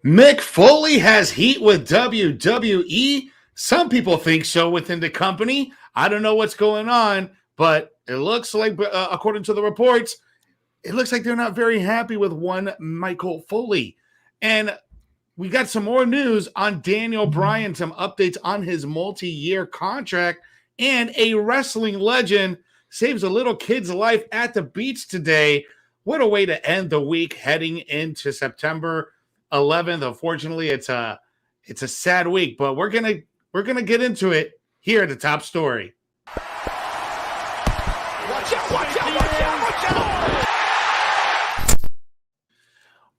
Mick Foley has heat with WWE. Some people think so within the company. I don't know what's going on, but it looks like, according to the reports, it looks like they're not very happy with one Michael Foley. And we got some more news on Daniel Bryan, some updates on his multi-year contract, and a wrestling legend saves a little kid's life at the beach today. What a way to end the week heading into September 11th. Unfortunately, it's a sad week, but we're gonna get into it here at the top story. Watch out, watch out, watch out, watch out!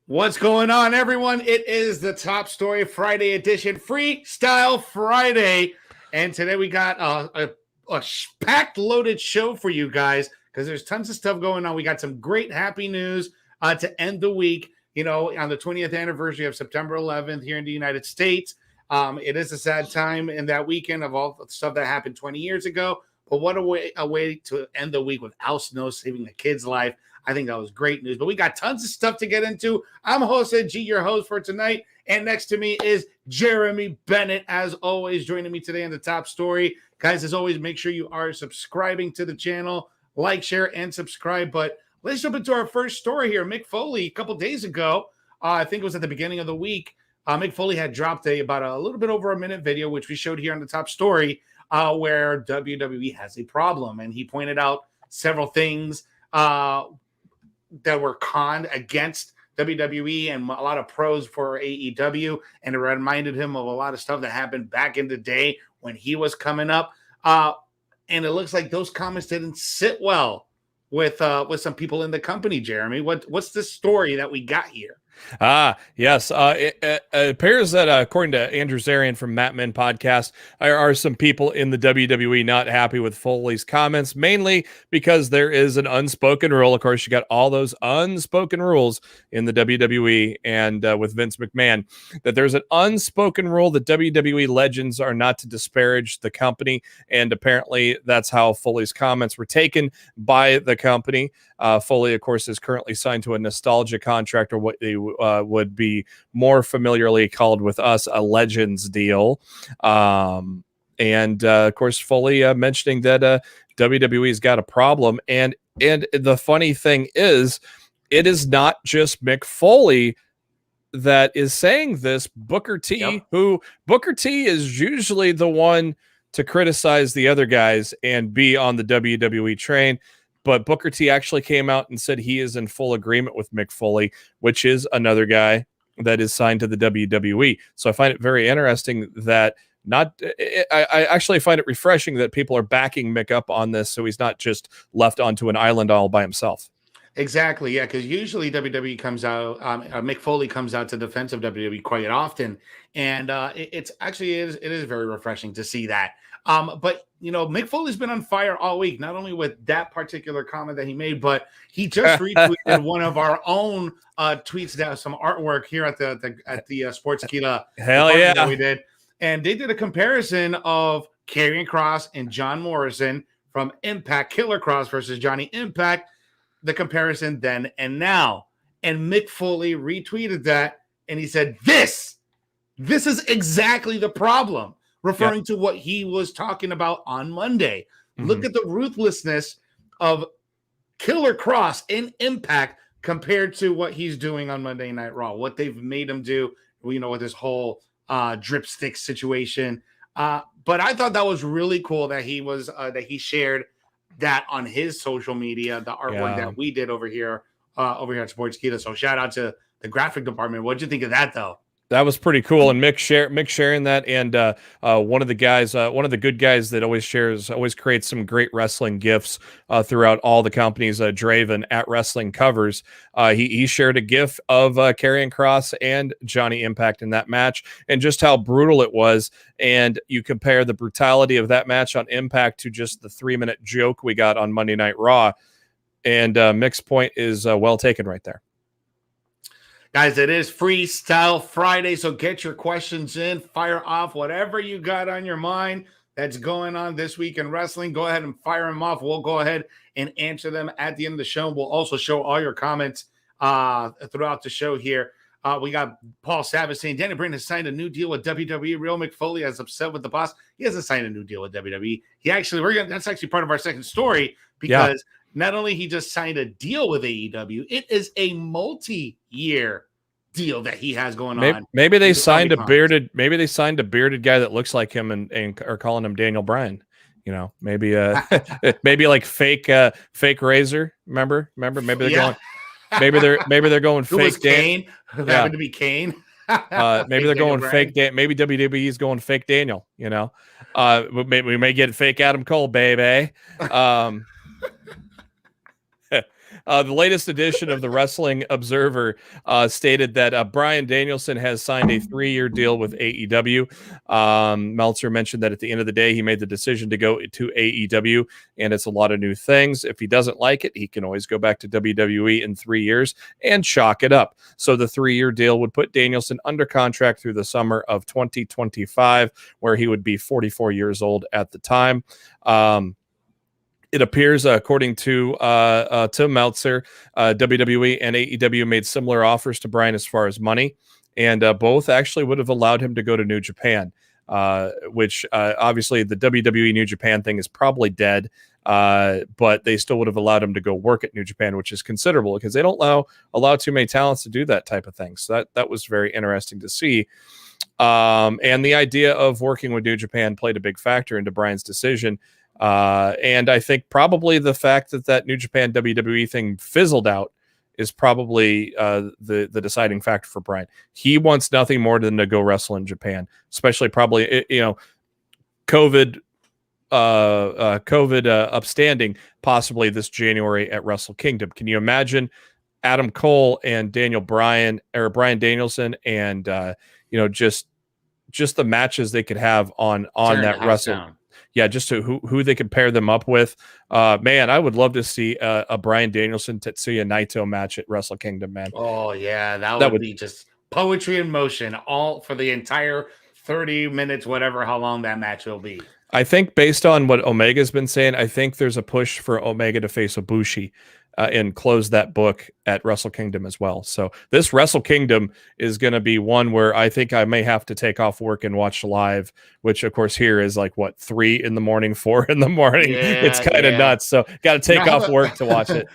What's going on, everyone? It is the Top Story Friday edition, Freestyle Friday. And today we got a packed loaded show for you guys because there's tons of stuff going on. We got some great happy news to end the week. You know, on the 20th anniversary of September 11th here in the United States. It is a sad time in that weekend of all the stuff that happened 20 years ago. But what a way to end the week with Al Snow saving a kid's life. I think that was great news. But we got tons of stuff to get into. I'm Jose G, your host for tonight. And next to me is Jeremy Bennett, as always, joining me today on the Top Story. Guys, as always, make sure you are subscribing to the channel. Like, share, and subscribe. But let's jump into our first story here. Mick Foley, a couple days ago, I think it was at the beginning of the week, Mick Foley had dropped about a little bit over a minute video, which we showed here on the Top Story, where WWE has a problem. And he pointed out several things that were conned against WWE and a lot of pros for AEW. And it reminded him of a lot of stuff that happened back in the day when he was coming up. And it looks like those comments didn't sit well with some people in the company. Jeremy, what's the story that we got here? Yes. It appears that according to Andrew Zarian from Matt Men Podcast, there are some people in the WWE not happy with Foley's comments, mainly because there is an unspoken rule. Of course, you got all those unspoken rules in the WWE and with Vince McMahon, that there's an unspoken rule that WWE legends are not to disparage the company. And apparently that's how Foley's comments were taken by the company. Foley, of course, is currently signed to a nostalgia contract, or what they would be more familiarly called with us, a Legends deal. And of course, Foley mentioning that WWE's got a problem. And the funny thing is, it is not just Mick Foley that is saying this. Booker T, who Booker T is usually the one to criticize the other guys and be on the WWE train. But Booker T actually came out and said he is in full agreement with Mick Foley, which is another guy that is signed to the WWE. So I find it very interesting that I actually find it refreshing that people are backing Mick up on this, so he's not just left onto an island all by himself. Exactly, yeah, because usually WWE comes out, Mick Foley comes out to defense of WWE quite often, and it is very refreshing to see that. But you know, Mick Foley's been on fire all week, not only with that particular comment that he made, but he just retweeted one of our own tweets, that some artwork here at the Sportskeeda. Hell yeah, that we did, and they did a comparison of Karrion Kross and John Morrison from Impact, Killer Kross versus Johnny Impact. The comparison then and now, and Mick Foley retweeted that, and he said, "This is exactly the problem." Referring to what he was talking about on Monday. Mm-hmm. Look at the ruthlessness of Killer Kross in Impact compared to what he's doing on Monday Night Raw, what they've made him do, you know, with this whole dripstick situation. But I thought that was really cool that he shared that on his social media, the artwork that we did over here at Sportskeeda. So shout out to the graphic department. What'd you think of that, though? That was pretty cool, and Mick sharing that, and one of the good guys that always creates some great wrestling gifs throughout all the companies. Draven at Wrestling Covers, he shared a gif of Karrion Kross and Johnny Impact in that match, and just how brutal it was. And you compare the brutality of that match on Impact to just the 3-minute joke we got on Monday Night Raw, and Mick's point is well taken right there. Guys, it is Freestyle Friday, so get your questions in, fire off whatever you got on your mind that's going on this week in wrestling. Go ahead and fire them off. We'll go ahead and answer them at the end of the show. We'll also show all your comments throughout the show here. We got Paul Savage saying Daniel Bryan has signed a new deal with WWE. Real Mick Foley is upset with the boss. He hasn't signed a new deal with WWE. That's actually part of our second story, because not only he just signed a deal with AEW, it is a multi-year deal that he has going on. Maybe they signed a bearded guy that looks like him and are calling him Daniel Bryan. You know, maybe maybe like fake Razor. Remember? Maybe they're going. Maybe they're going fake Kane. Happened to be Kane. Maybe they're going fake. Maybe WWE is going fake Daniel. You know, we may get fake Adam Cole, baby. The latest edition of the Wrestling Observer stated that Bryan Danielson has signed a 3-year deal with AEW. Meltzer mentioned that at the end of the day, he made the decision to go to AEW, and it's a lot of new things. If he doesn't like it, he can always go back to WWE in 3 years and chalk it up. So the 3-year deal would put Danielson under contract through the summer of 2025, where he would be 44 years old at the time. It appears, according to Meltzer, WWE and AEW made similar offers to Bryan as far as money, and both actually would have allowed him to go to New Japan, which obviously the WWE New Japan thing is probably dead, but they still would have allowed him to go work at New Japan, which is considerable because they don't allow too many talents to do that type of thing. So that was very interesting to see. And the idea of working with New Japan played a big factor into Bryan's decision. And I think probably the fact that New Japan WWE thing fizzled out is probably the deciding factor for Bryan. He wants nothing more than to go wrestle in Japan, especially probably, COVID upstanding possibly this January at Wrestle Kingdom. Can you imagine Adam Cole and Bryan Danielson and, just the matches they could have on that wrestle. Yeah, just to who they could pair them up with. Man, I would love to see a Bryan Danielson Tetsuya Naito match at Wrestle Kingdom, man. Oh, yeah, that would be just poetry in motion, all for the entire 30 minutes, whatever, how long that match will be. I think based on what Omega's been saying, I think there's a push for Omega to face Ibushi and close that book at Wrestle Kingdom as well. So this Wrestle Kingdom is going to be one where I think I may have to take off work and watch live, which of course here is like 3 in the morning, 4 in the morning. It's kind of nuts. So got to take off work to watch it.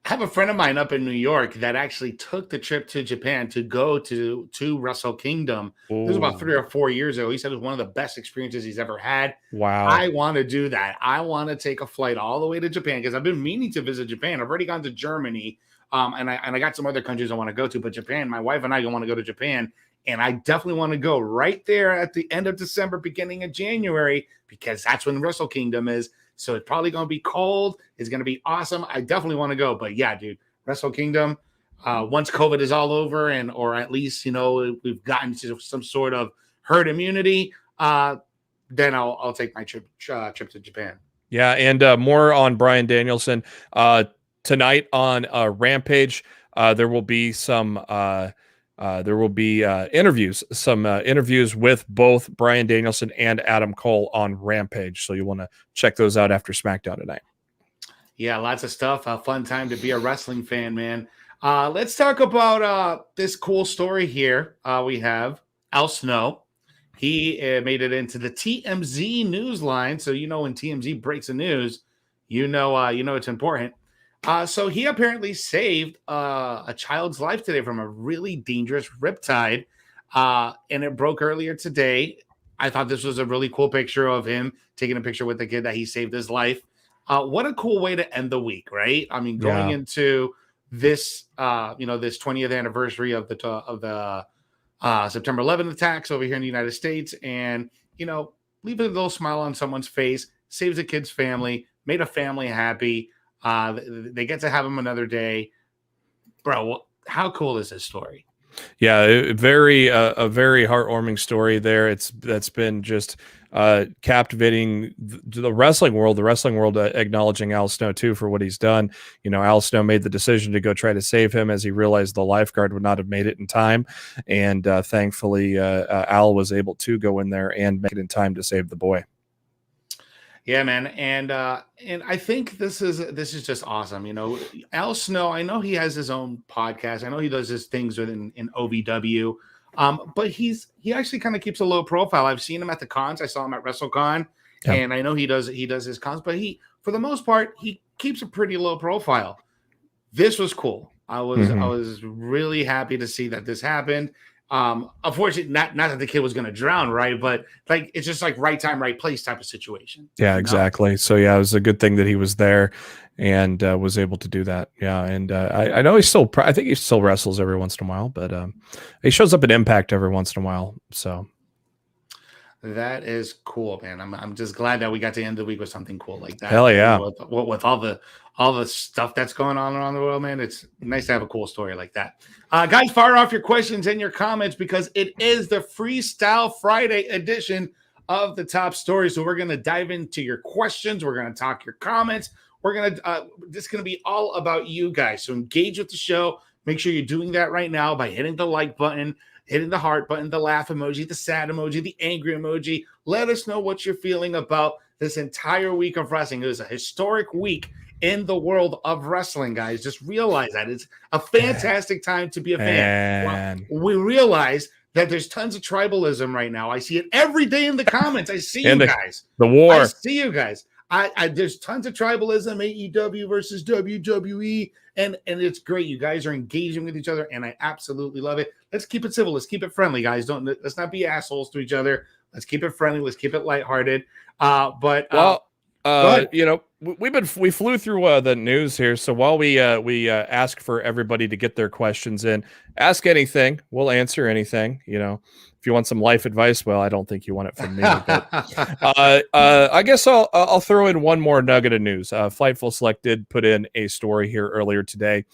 I have a friend of mine up in New York that actually took the trip to Japan to go to Wrestle Kingdom. Ooh. This was about 3 or 4 years ago. He said it was one of the best experiences he's ever had. Wow. I want to do that. I want to take a flight all the way to Japan because I've been meaning to visit Japan. I've already gone to Germany, and I got some other countries I want to go to, but Japan, my wife and I want to go to Japan, and I definitely want to go right there at the end of December, beginning of January, because that's when Wrestle Kingdom is. So it's probably going to be cold. It's going to be awesome. I definitely want to go. But yeah, dude, Wrestle Kingdom, once COVID is all over or at least, we've gotten to some sort of herd immunity, then I'll take my trip to Japan. Yeah, and more on Bryan Danielson. Tonight on Rampage, there will be some interviews, interviews with both Bryan Danielson and Adam Cole on Rampage. So you want to check those out after SmackDown tonight. Yeah, lots of stuff. A fun time to be a wrestling fan, man. Let's talk about this cool story here. We have Al Snow. He made it into the TMZ news line. So, when TMZ breaks the news, it's important. So he apparently saved a child's life today from a really dangerous riptide, and it broke earlier today. I thought this was a really cool picture of him taking a picture with the kid that he saved his life. What a cool way to end the week, right? I mean, going into this, this 20th anniversary of the September 11th attacks over here in the United States, and leave a little smile on someone's face, saves a kid's family, made a family happy. They get to have him another day. Bro, how cool is this story? Yeah, a very heartwarming story there. That's been just captivating the wrestling world, acknowledging Al Snow too for what he's done. Al Snow made the decision to go try to save him as he realized the lifeguard would not have made it in time, and thankfully Al was able to go in there and make it in time to save the boy. Yeah, man, and I think this is just awesome. You know, Al Snow. I know he has his own podcast. I know he does his things in OVW. But he actually kind of keeps a low profile. I've seen him at the cons. I saw him at WrestleCon, Yep. and I know he does his cons. But for the most part, he keeps a pretty low profile. This was cool. I was really happy to see that this happened. Unfortunately, not that the kid was going to drown, right? But like it's just like right time, right place type of situation. Yeah, exactly. So yeah, it was a good thing that he was there and was able to do that. Yeah, and I know he's still. I think he still wrestles every once in a while, but he shows up at Impact every once in a while. So that is cool, man. I'm just glad that we got to end the week with something cool like that. Hell yeah! With all the stuff that's going on around the world, man, it's nice to have a cool story like that. Guys, fire off your questions and your comments because it is the Freestyle Friday edition of the top story. So we're going to dive into your questions. We're going to talk your comments. We're going to this is going to be all about you guys. So engage with the show. Make sure you're doing that right now by hitting the like button, hitting the heart button, the laugh emoji, the sad emoji, the angry emoji. Let us know what you're feeling about this entire week of wrestling. It was a historic week in the world of wrestling, guys. Just realize that it's a fantastic time to be a fan. Well, we realize that there's tons of tribalism right now. I see it every day in the comments. I see you guys. The war. I see you guys. There's tons of tribalism, AEW versus WWE, and it's great. You guys are engaging with each other, and I absolutely love it. Let's keep it civil. Let's keep it friendly, guys. Let's not be assholes to each other. Let's keep it friendly. Let's keep it lighthearted. You know, we flew through the news here. So while we ask for everybody to get their questions in, ask anything. We'll answer anything. You know, if you want some life advice, well, I don't think you want it from me. But, I guess I'll throw in one more nugget of news. Fightful Select did put in a story here earlier today.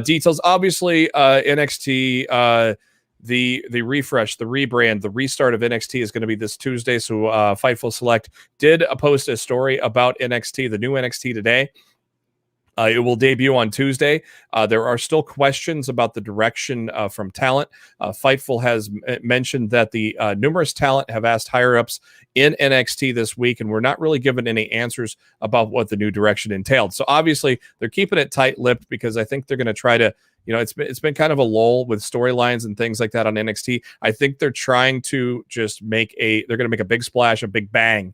Details, obviously, NXT. The refresh, the rebrand, the restart of NXT is going to be this Tuesday. So Fightful Select did post a story about NXT, the new NXT today. It will debut on Tuesday. There are still questions about the direction from talent. Fightful has mentioned that the numerous talent have asked higher-ups in NXT this week, and we're not really given any answers about what the new direction entailed. So obviously, they're keeping it tight-lipped because I think they're going to try to, you know, it's been kind of a lull with storylines and things like that on NXT. I think they're trying to just they're going to make a big splash, a big bang.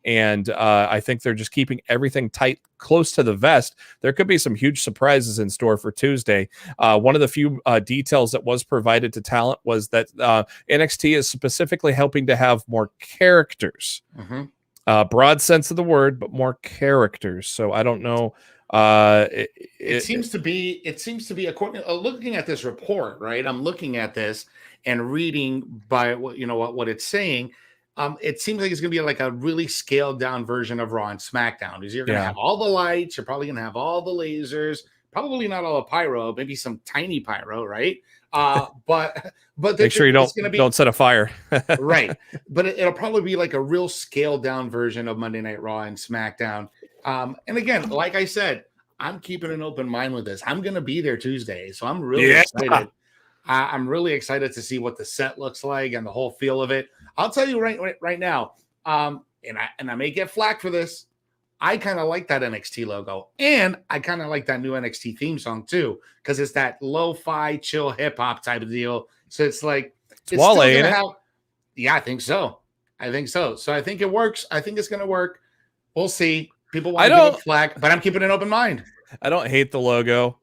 And I think they're just keeping everything tight, close to the vest. There could be some huge surprises in store for Tuesday. One of the few details that was provided to talent was that NXT is specifically helping to have more characters. Broad sense of the word, but more characters. So I don't know. It seems to be according looking at this report, right? I'm looking at this and reading by what it's saying. It seems like it's going to be like a really scaled down version of Raw and SmackDown. You're going to have all the lights. You're probably going to have all the lasers. Probably not all the pyro. Maybe some tiny pyro, right? But make sure you don't set a fire. Right. But it'll probably be like a real scaled down version of Monday Night Raw and SmackDown. And again, like I said, I'm keeping an open mind with this. I'm going to be there Tuesday, so I'm really excited. I'm really excited to see what the set looks like and the whole feel of it. I'll tell you right now, and I may get flack for this. I kind of like that NXT logo, and I kind of like that new NXT theme song too, because it's that lo-fi, chill hip hop type of deal. So it's like it's Wale, ain't it? Yeah, I think so. So I think it works. I think it's going to work. We'll see. People want to give it flack, but I'm keeping an open mind. I don't hate the logo.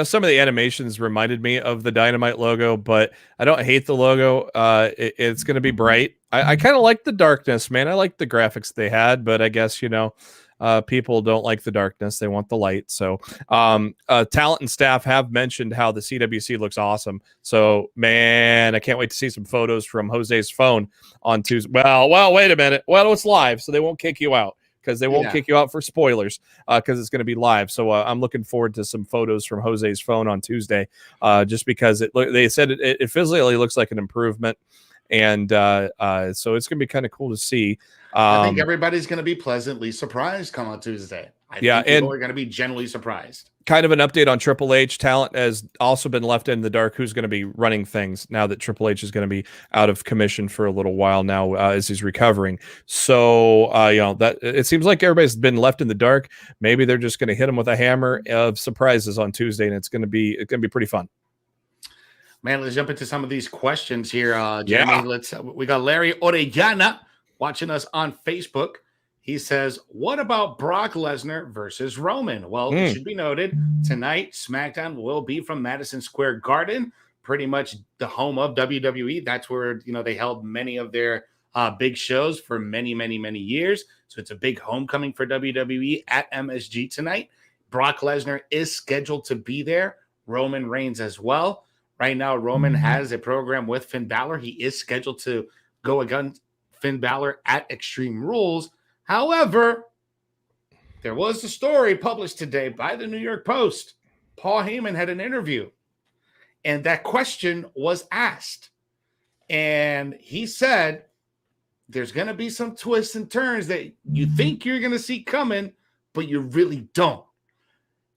Some of the animations reminded me of the Dynamite logo, but I don't hate the logo. It's going to be bright. I kind of like the darkness, man. I like the graphics they had, but I guess, people don't like the darkness. They want the light. So talent and staff have mentioned how the CWC looks awesome. So, man, I can't wait to see some photos from Jose's phone on Tuesday. Well, wait a minute. Well, it's live, so they won't kick you out. Because they won't kick you out for spoilers because it's going to be live. So I'm looking forward to some photos from Jose's phone on Tuesday just because they said it physically looks like an improvement. And so it's going to be kind of cool to see. I think everybody's going to be pleasantly surprised come on Tuesday. I think people are going to be generally surprised. Kind of an update on Triple H. Talent has also been left in the dark. Who's going to be running things now that Triple H is going to be out of commission for a little while now as he's recovering? So, that it seems like everybody's been left in the dark. Maybe they're just going to hit him with a hammer of surprises on Tuesday, and it's going to be pretty fun. Man, let's jump into some of these questions here. Jeremy, we got Larry Orellana watching us on Facebook. He says, what about Brock Lesnar versus Roman? Well, it should be noted, tonight, SmackDown will be from Madison Square Garden, pretty much the home of WWE. That's where, they held many of their big shows for many, many, many years. So it's a big homecoming for WWE at MSG tonight. Brock Lesnar is scheduled to be there. Roman Reigns as well. Right now, Roman has a program with Finn Balor. He is scheduled to go against Finn Balor at Extreme Rules. However, there was a story published today by the New York Post. Paul Heyman had an interview, and that question was asked. And he said, there's going to be some twists and turns that you think you're going to see coming, but you really don't.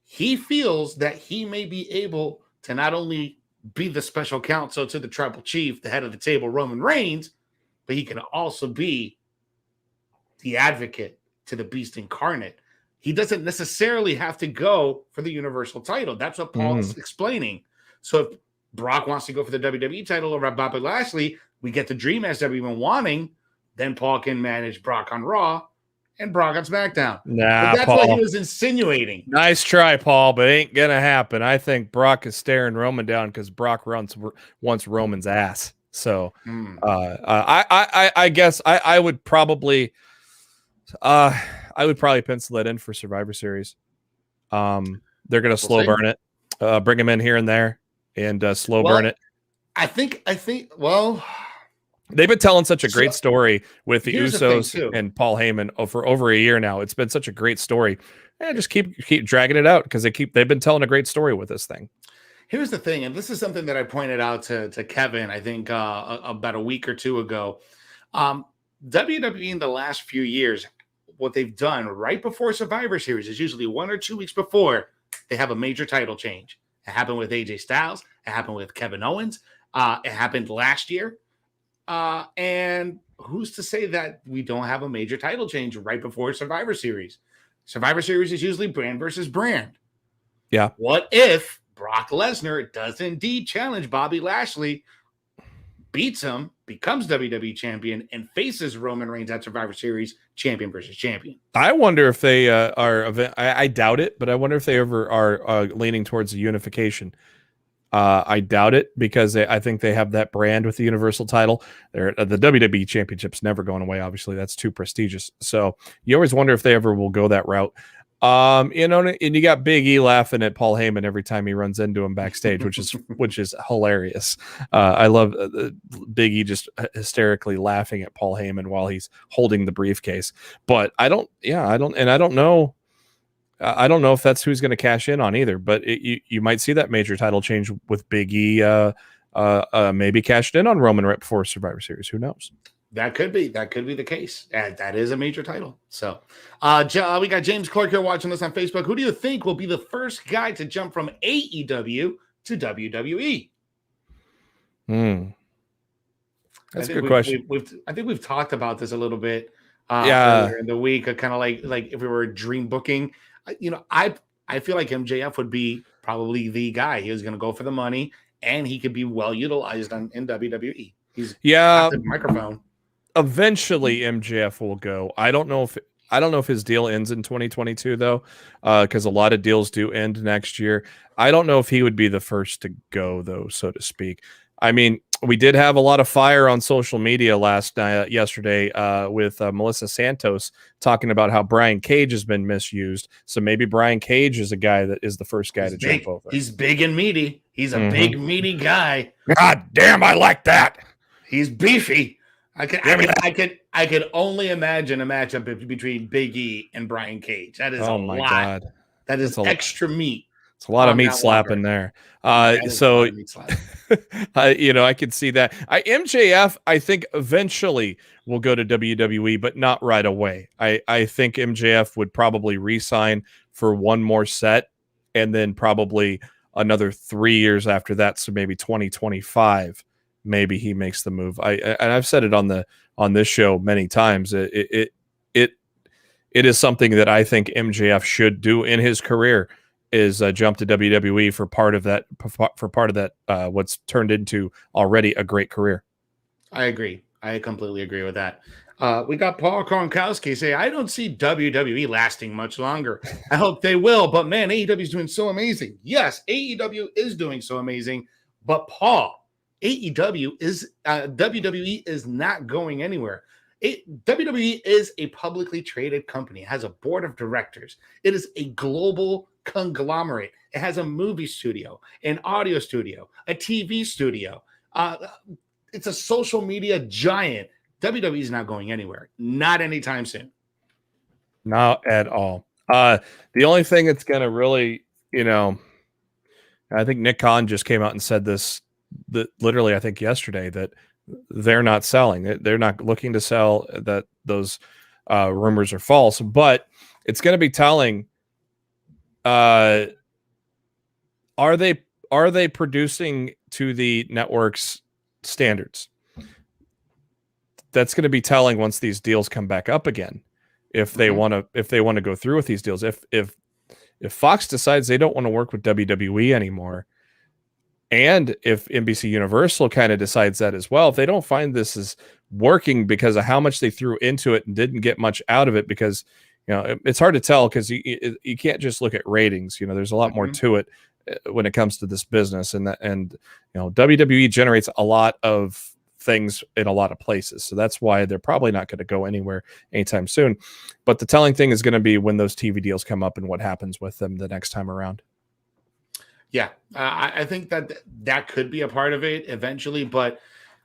He feels that he may be able to not only be the special counsel to the tribal chief, the head of the table, Roman Reigns, but he can also be the advocate to the beast incarnate. He doesn't necessarily have to go for the universal title. That's what Paul's explaining. So if Brock wants to go for the WWE title over Bobby Lashley, we get the dream match that we've been wanting. Then Paul can manage Brock on Raw and Brock on SmackDown. But that's Paul, what he was insinuating. Nice try, Paul, but it ain't going to happen. I think Brock is staring Roman down because Brock wants Roman's ass. So I guess I would probably pencil that in for Survivor Series. They're going to slow burn it, bring him in here and there, and burn it. I think. Well, they've been telling such a great story with the Usos and Paul Heyman for over a year now. It's been such a great story. And just keep dragging it out because they've been telling a great story with this thing. Here's the thing, and this is something that I pointed out to Kevin, I think about a week or two ago. WWE in the last few years, what they've done right before Survivor Series is usually 1 or 2 weeks before they have a major title change. It happened with AJ Styles. It happened with Kevin Owens. It happened last year. And who's to say that we don't have a major title change right before Survivor Series? Survivor Series is usually brand versus brand. Yeah. What if Brock Lesnar does indeed challenge Bobby Lashley, beats him, becomes WWE champion, and faces Roman Reigns at Survivor Series, champion versus champion? I wonder if they I doubt it, but I wonder if they ever are leaning towards a unification. I doubt it because I think they have that brand with the Universal title. The WWE Championship's never going away. Obviously, that's too prestigious. So you always wonder if they ever will go that route. And you got Big E laughing at Paul Heyman every time he runs into him backstage, which is hilarious. I love Big E just hysterically laughing at Paul Heyman while he's holding the briefcase. But I don't know. I don't know if that's who's going to cash in on either, but you might see that major title change with Big E maybe cashed in on Roman right before Survivor Series. Who knows? That could be the case. That is a major title. So we got James Clark here watching us on Facebook. Who do you think will be the first guy to jump from AEW to WWE? That's a good question. I think we've talked about this a little bit earlier in the week, kind of like if we were dream booking. I feel like MJF would be probably the guy. He was going to go for the money, and he could be well utilized in WWE. He's got the microphone. Eventually, MJF will go. I don't know if his deal ends in 2022 though, because a lot of deals do end next year. I don't know if he would be the first to go though, so to speak. I mean, we did have a lot of fire on social media yesterday with Melissa Santos talking about how Brian Cage has been misused. So maybe Brian Cage is a guy that is the first guy to jump over. He's big and meaty. He's a big meaty guy. God damn, I like that. He's beefy. I could only imagine a matchup between Big E and Brian Cage. That is a lot. God. That is extra meat. It's a lot of meat slapping there. I could see that. MJF, I think eventually will go to WWE, but not right away. I think MJF would probably re-sign for one more set, and then probably another 3 years after that. So maybe 2025, maybe he makes the move. And I've said it on this show many times. It is something that I think MJF should do in his career, is jump to WWE for part of that, what's turned into already a great career. I agree. I completely agree with that. We got Paul Kronkowski say, I don't see WWE lasting much longer. I hope they will, but man, AEW is doing so amazing. Yes, AEW is doing so amazing, but Paul, WWE is not going anywhere. WWE is a publicly traded company. It has a board of directors. It is a global conglomerate. It has a movie studio, an audio studio, a TV studio. It's a social media giant. WWE is not going anywhere. Not anytime soon. Not at all. The only thing that's going to really, I think Nick Khan just came out and said this, that literally, I think yesterday, that they're not selling. They're not looking to sell, that those rumors are false, but it's going to be telling. Are they producing to the network's standards? That's going to be telling once these deals come back up again. If they want to go through with these deals, if Fox decides they don't want to work with WWE anymore, and if NBC Universal kind of decides that as well, if they don't find this is working because of how much they threw into it and didn't get much out of it, because it's hard to tell, because you can't just look at ratings. There's a lot more to it when it comes to this business, and WWE generates a lot of things in a lot of places, so that's why they're probably not going to go anywhere anytime soon. But the telling thing is going to be when those TV deals come up and what happens with them the next time around. Yeah, I think that could be a part of it eventually, but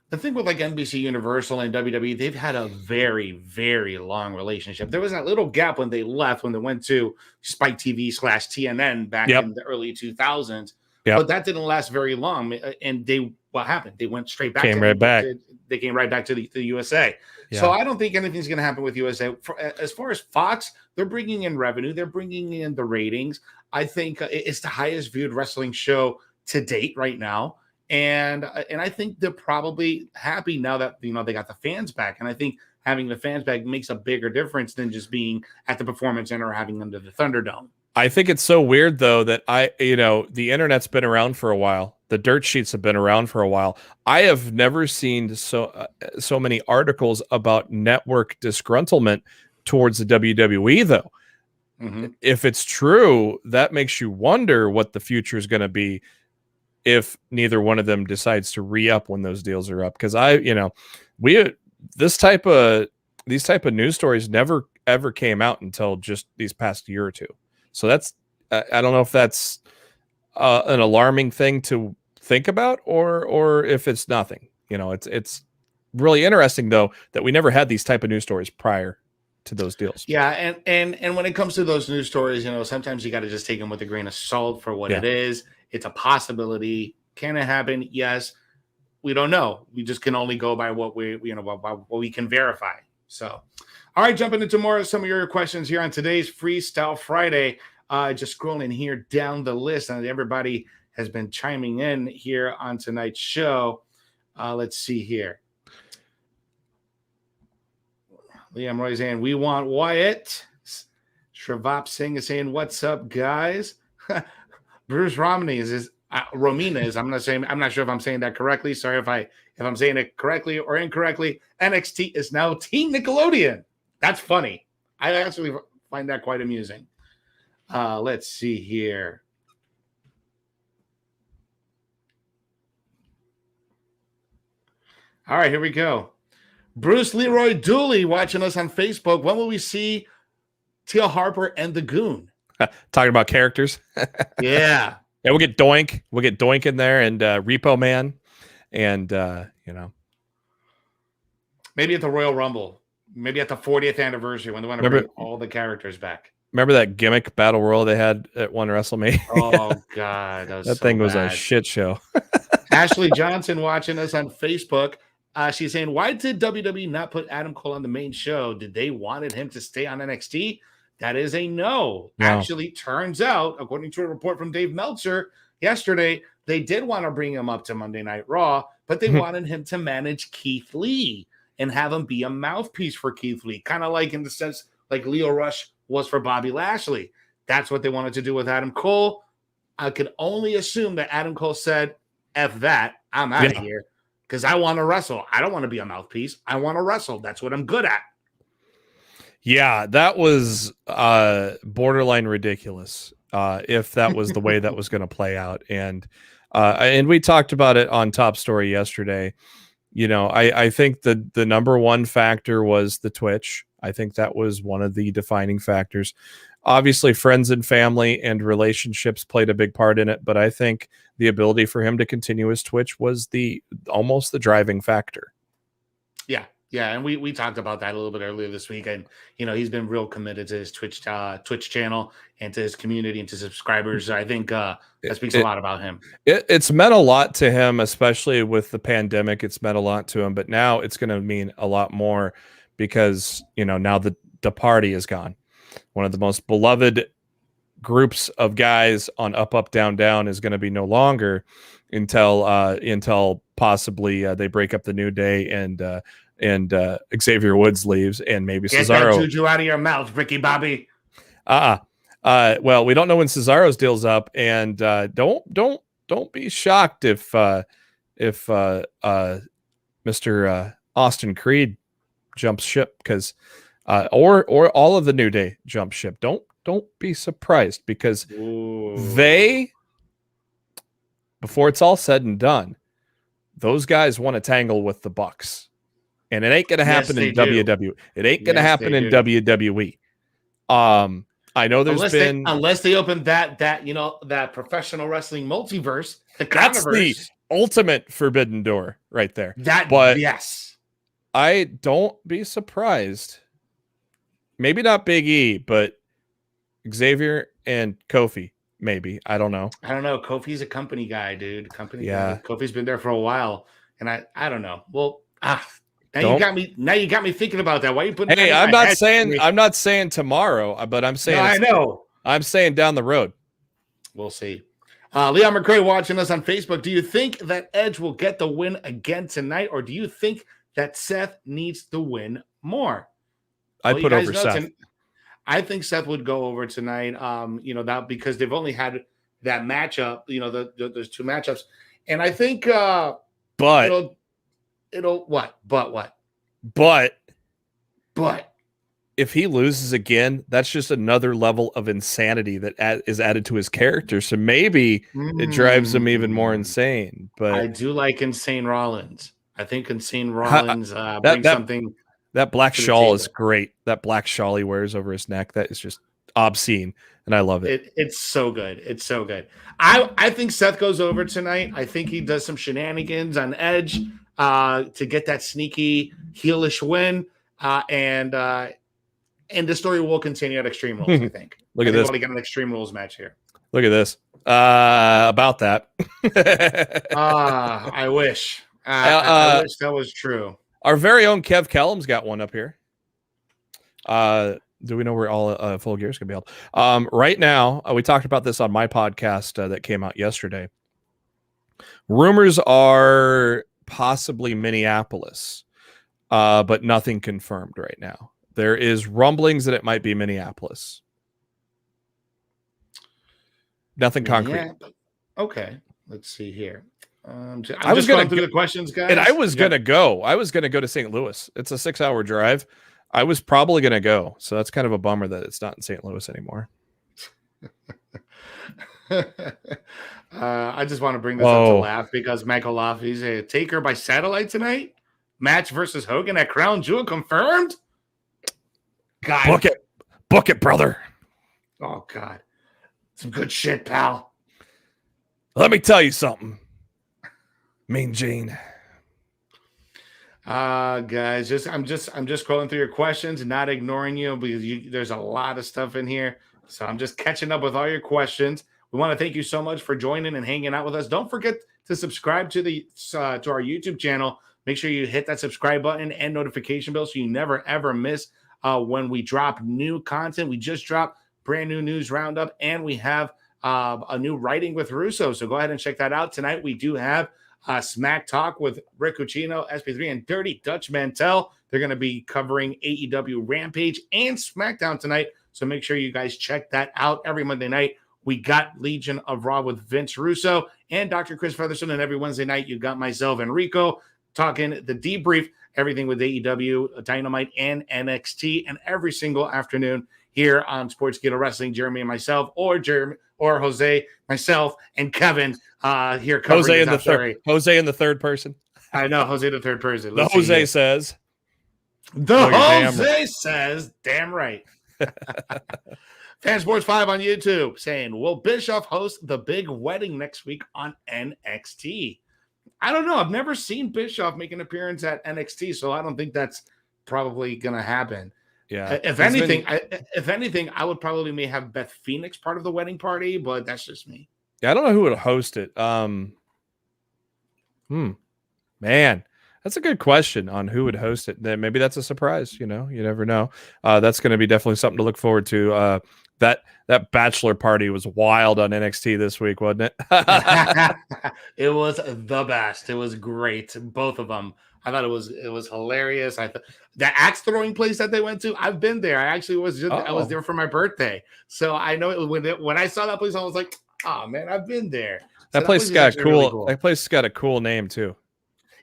the thing with like NBC Universal and WWE, they've had a very, very long relationship. There was that little gap when they left, when they went to Spike TV/TNN back in the early 2000s. But that didn't last very long. And what happened? They went straight back. They came right back to the USA. Yeah. So I don't think anything's going to happen with USA. As far as Fox, they're bringing in revenue. They're bringing in the ratings. I think it's the highest viewed wrestling show to date right now. And I think they're probably happy now that they got the fans back. And I think having the fans back makes a bigger difference than just being at the Performance Center or having them to the Thunderdome. I think it's so weird though that the internet's been around for a while. The dirt sheets have been around for a while. I have never seen so many articles about network disgruntlement towards the WWE though. Mm-hmm. If it's true, that makes you wonder what the future is going to be if neither one of them decides to re-up when those deals are up. Because these type of news stories never ever came out until just these past year or two. So that's I don't know if that's an alarming thing to think about or if it's nothing. It's really interesting though that we never had these type of news stories prior to those deals. Yeah, and when it comes to those news stories, sometimes you got to just take them with a grain of salt for what it is. It's a possibility. Can it happen? Yes. We don't know. We just can only go by what what we can verify. So, all right, jumping into more of some of your questions here on today's Freestyle Friday. Just scrolling here down the list, and everybody has been chiming in here on tonight's show. Let's see here. Liam Roy saying, we want Wyatt. Shravap Singh is saying, what's up, guys? Bruce Romney is Romina is. I'm not sure if I'm saying that correctly. Sorry if I'm saying it correctly or incorrectly. NXT is now Team Nickelodeon. That's funny. I actually find that quite amusing. Let's see here. All right, here we go. Bruce Leroy Dooley watching us on Facebook. When will we see Teal Harper and the Goon? Talking about characters. Yeah. Yeah, we'll get Doink. We'll get Doink in there and Repo Man. And, maybe at the Royal Rumble. Maybe at the 40th anniversary when they want to bring all the characters back. Remember that gimmick battle royal they had at one WrestleMania? Oh, God. That thing was a shit show. Ashley Johnson watching us on Facebook. She's saying, why did WWE not put Adam Cole on the main show? Did they wanted him to stay on NXT? That is a no. Actually, turns out, according to a report from Dave Meltzer yesterday, they did want to bring him up to Monday Night Raw, but they wanted him to manage Keith Lee and have him be a mouthpiece for Keith Lee, kind of like in the sense like Leo Rush was for Bobby Lashley. That's what they wanted to do with Adam Cole. I could only assume that Adam Cole said, F that, I'm out of here, because I want to wrestle. I don't want to be a mouthpiece. I want to wrestle. That's what I'm good at. Yeah, that was borderline ridiculous if that was the way that was going to play out. And we talked about it on Top Story yesterday. You know, I think the number one factor was the Twitch. I think that was one of the defining factors. Obviously, friends and family and relationships played a big part in it, but I think the ability for him to continue his Twitch was almost the driving factor. Yeah, and we talked about that a little bit earlier this week, and you know he's been real committed to his Twitch channel and to his community and to subscribers. I think that speaks a lot about him. It's meant a lot to him, especially with the pandemic. It's meant a lot to him, but now it's going to mean a lot more because you know now the party is gone. One of the most beloved groups of guys on Up Up Down Down is going to be no longer until possibly they break up the New Day and Xavier Woods leaves, and maybe Get Cesaro. That juju out of your mouth, Ricky Bobby. Well, we don't know when Cesaro's deal's up, and don't be shocked if Mr. Austin Creed jumps ship, because or all of the New Day jump ship. Don't be surprised, because they, before it's all said and done, those guys want to tangle with the Bucks. And it ain't going to happen in WWE. It ain't going to happen in WWE. I know unless they open that professional wrestling multiverse. That's the ultimate forbidden door right there. Yes. I don't be surprised. Maybe not Big E, but Xavier and Kofi. Maybe. I don't know. Kofi's a company guy, dude. Guy. Kofi's been there for a while, and I don't know. Well, Now you got me thinking about that. Why are you putting? Hey, I'm not saying tomorrow, but I'm saying I know. I'm saying down the road. We'll see. Leon McCray watching us on Facebook. Do you think that Edge will get the win again tonight, or do you think that Seth needs to win more? I put over Seth. I think Seth would go over tonight. That because they've only had that matchup. There's two matchups, and I think. But if he loses again, that's just another level of insanity that is added to his character. So maybe it drives him even more insane. But I do like Insane Rollins. I think Insane Rollins brings something. That black shawl is great. That black shawl he wears over his neck, that is just obscene, and I love it. It's so good. It's so good. I think Seth goes over tonight. I think he does some shenanigans on Edge to get that sneaky heelish win, and the story will continue at Extreme Rules. I think. Look at this. We got an Extreme Rules match here. Look at this. About that. I wish. I wish that was true. Our very own Kev Kellum's got one up here. Do we know where all Full Gear is going to be held? Right now, we talked about this on my podcast that came out yesterday. Rumors are possibly Minneapolis, but nothing confirmed right now. There is rumblings that it might be Minneapolis. Nothing concrete. Yeah, okay, let's see here. I was going through the questions, guys, and I was going to go. I was going to go to St. Louis. It's a 6-hour drive. I was probably going to go, so that's kind of a bummer that it's not in St. Louis anymore. I just want to bring this up to laugh because Michael Laugh, he's a Taker by satellite tonight. Match versus Hogan at Crown Jewel confirmed. God, book it, brother. Oh God, some good shit, pal. Let me tell you something. Mean Gene. Guys, I'm just scrolling through your questions and not ignoring you because there's a lot of stuff in here. So I'm just catching up with all your questions. We want to thank you so much for joining and hanging out with us. Don't forget to subscribe to to our YouTube channel. Make sure you hit that subscribe button and notification bell so you never ever miss when we drop new content. We just dropped brand new news roundup, and we have a new writing with Russo. So go ahead and check that out. Tonight we do have Smack Talk with Rick Cucino, SP3, and Dirty Dutch Mantel. They're going to be covering AEW Rampage and SmackDown tonight. So make sure you guys check that out every Monday night. We got Legion of Raw with Vince Russo and Dr. Chris Featherston. And every Wednesday night, you got myself and Rico talking the debrief, everything with AEW, Dynamite, and NXT. And every single afternoon here on Sportskeeda Wrestling, Jeremy and myself, or Jose, myself, and Kevin here covering Jose in the third person. I know, Jose the third person. The Jose says. The Jose says, damn right. Fan Sports 5 on YouTube saying, will Bischoff host the big wedding next week on NXT? I don't know. I've never seen Bischoff make an appearance at NXT, so I don't think that's probably going to happen. Yeah. If anything, I would probably may have Beth Phoenix part of the wedding party, but that's just me. Yeah, I don't know who would host it. Man, that's a good question on who would host it. Then maybe that's a surprise. You know, you never know. That's going to be definitely something to look forward to. That bachelor party was wild on NXT this week, wasn't it? It was the best. It was great. Both of them. I thought it was hilarious. I thought the axe throwing place that they went to, I've been there. I actually I was there for my birthday. So I know when I saw that place, I was like, oh man, I've been there. That place got cool. Really cool. That place got a cool name too.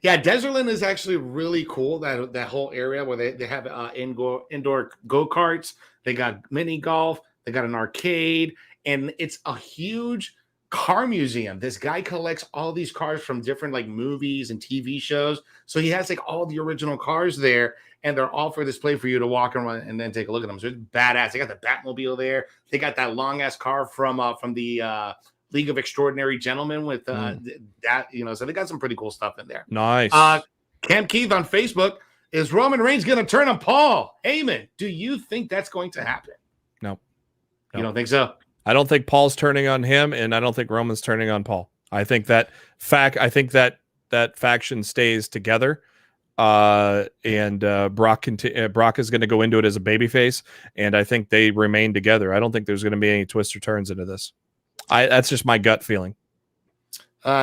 Yeah, Desertland is actually really cool. That whole area where they have indoor go-karts. They got mini golf. They got an arcade, and it's a huge car museum. This guy collects all these cars from different like movies and TV shows. So he has like all the original cars there, and they're all for display for you to walk around and then take a look at them. So it's badass. They got the Batmobile there. They got that long ass car from the League of Extraordinary Gentlemen with that, you know. So they got some pretty cool stuff in there. Nice. Cam Keith on Facebook, is Roman Reigns going to turn on Paul Heyman? Do you think that's going to happen? No. You don't think so? I don't think Paul's turning on him, and I don't think Roman's turning on Paul. I think that faction stays together, and Brock is going to go into it as a babyface, and I think they remain together. I don't think there's going to be any twists or turns into this. That's just my gut feeling.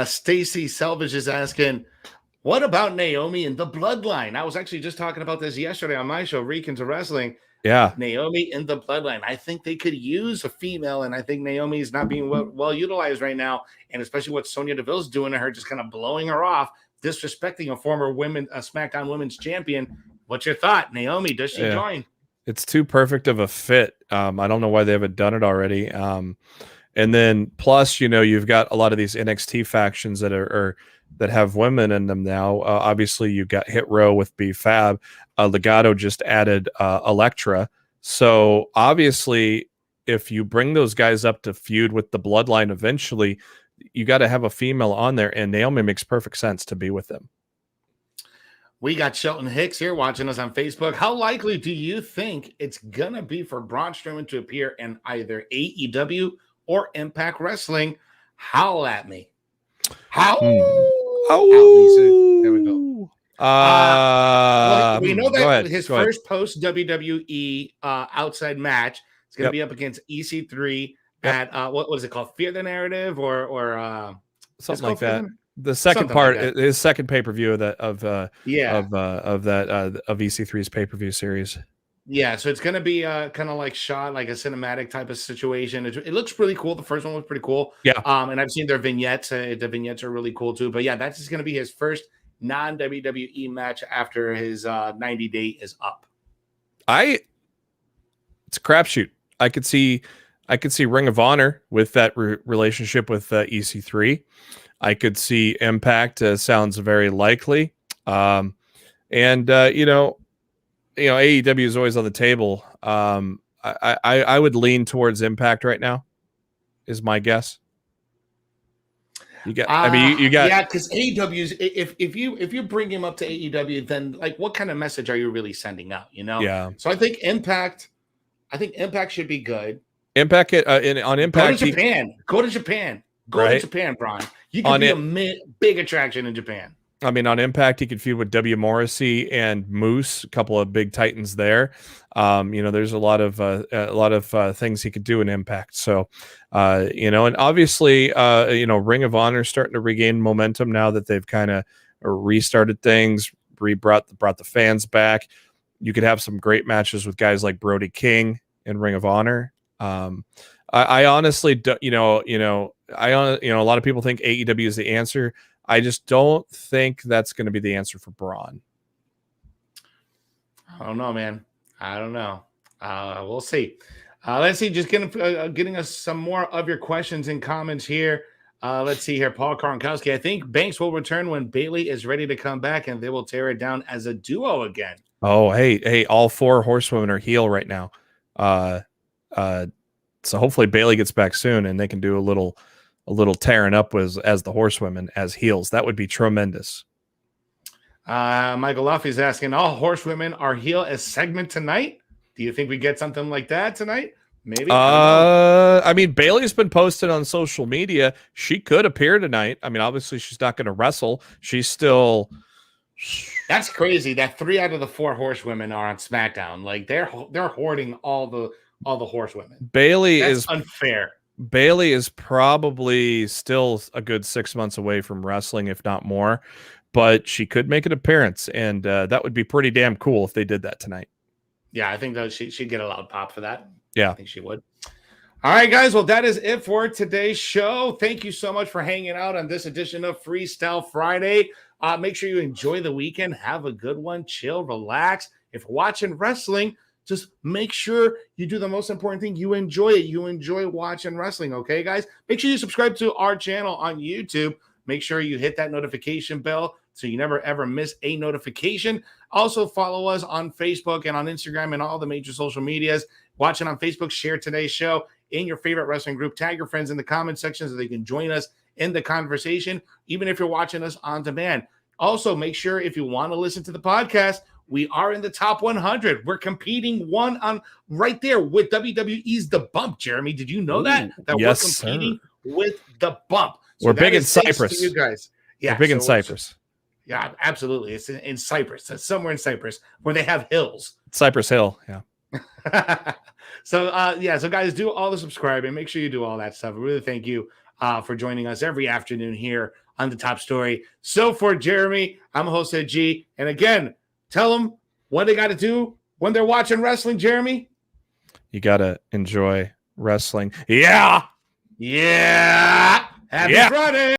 Stacy Selvage is asking, what about Naomi and the Bloodline? I was actually just talking about this yesterday on my show, Reek into Wrestling. Yeah, Naomi in the Bloodline. I think they could use a female, and I think Naomi is not being well utilized right now, and especially what Sonya Deville's doing to her, just kind of blowing her off, disrespecting a former SmackDown Women's Champion. What's your thought, Naomi? Does she join? It's too perfect of a fit. I don't know why they haven't done it already. And then plus, you know, you've got a lot of these NXT factions that have women in them now. Obviously, you've got Hit Row with B Fab. Legato just added Elektra. So obviously, if you bring those guys up to feud with the Bloodline eventually, you got to have a female on there, and Naomi makes perfect sense to be with them. We got Shelton Hicks here watching us on Facebook. How likely do you think it's going to be for Braun Strowman to appear in either AEW or Impact Wrestling? Howl at me. Howl. There we go. We know that his first post WWE outside match is going to be up against EC3 at what was it called? Fear the Narrative or something like that. The second part, his second pay-per-view of EC3's pay-per-view series. Yeah, so it's going to be kind of like shot like a cinematic type of situation. It looks really cool. The first one was pretty cool. Yeah. And I've seen their vignettes. The vignettes are really cool too. But yeah, that's just going to be his first non-WWE match after his 90-day is up. It's a crapshoot. I could see Ring of Honor with that relationship with EC3. I could see Impact. Sounds very likely. And AEW is always on the table. I would lean towards Impact right now, is my guess. Because AEW's if you bring him up to AEW, then like what kind of message are you really sending out? You know? Yeah. So I think Impact should be good. Impact on Impact. Go to Japan. Go to Japan, Brian. You could be a big attraction in Japan. I mean, on Impact, he could feud with W. Morrissey and Moose, a couple of big titans there. There's a lot of things he could do in Impact. So, and obviously, Ring of Honor is starting to regain momentum now that they've kind of restarted things, brought the fans back. You could have some great matches with guys like Brody King in Ring of Honor. I honestly, a lot of people think AEW is the answer. I just don't think that's going to be the answer for Braun. I don't know, man. I don't know. We'll see. Let's see. Just getting us some more of your questions and comments here. Let's see here. Paul Karnkowski. I think Banks will return when Bayley is ready to come back, and they will tear it down as a duo again. Oh, hey! All 4 horsewomen are heel right now. So hopefully Bayley gets back soon, and they can do a little tearing up as the horsewomen as heels. That would be tremendous. Michael Luffy's asking, all horsewomen are heel as segment tonight? Do you think we get something like that tonight? Maybe. I mean, Bayley's been posted on social media. She could appear tonight. I mean, obviously she's not going to wrestle. She's still. That's crazy that 3 out of the 4 horsewomen are on SmackDown. Like they're hoarding all the horsewomen. That's unfair. Bayley is probably still a good 6 months away from wrestling, if not more, but she could make an appearance, and that would be pretty damn cool if they did that tonight. Yeah, I think she'd get a loud pop for that. Yeah. I think she would. All right, guys. Well, that is it for today's show. Thank you so much for hanging out on this edition of Freestyle Friday. Make sure you enjoy the weekend. Have a good one. Chill, relax. If you're watching wrestling, just make sure you do the most important thing. You enjoy it. You enjoy watching wrestling, okay, guys? Make sure you subscribe to our channel on YouTube. Make sure you hit that notification bell so you never, ever miss a notification. Also, follow us on Facebook and on Instagram and all the major social medias. Watching on Facebook, share today's show in your favorite wrestling group. Tag your friends in the comment section so they can join us in the conversation, even if you're watching us on demand. Also, make sure if you want to listen to the podcast, we are in the top 100. We're competing one on right there with WWE's The Bump. Jeremy, did you know that? That yes, we're competing with The Bump. So we're big in Cyprus. You guys. Yeah, we're big in Cyprus. Yeah, absolutely. It's in Cyprus. It's somewhere in Cyprus where they have hills. Cypress Hill, yeah. So guys, do all the subscribing. Make sure you do all that stuff. We really thank you for joining us every afternoon here on The Top Story. So for Jeremy, I'm host G. And again, tell them what they got to do when they're watching wrestling, Jeremy. You got to enjoy wrestling. Yeah. Yeah. Happy Friday.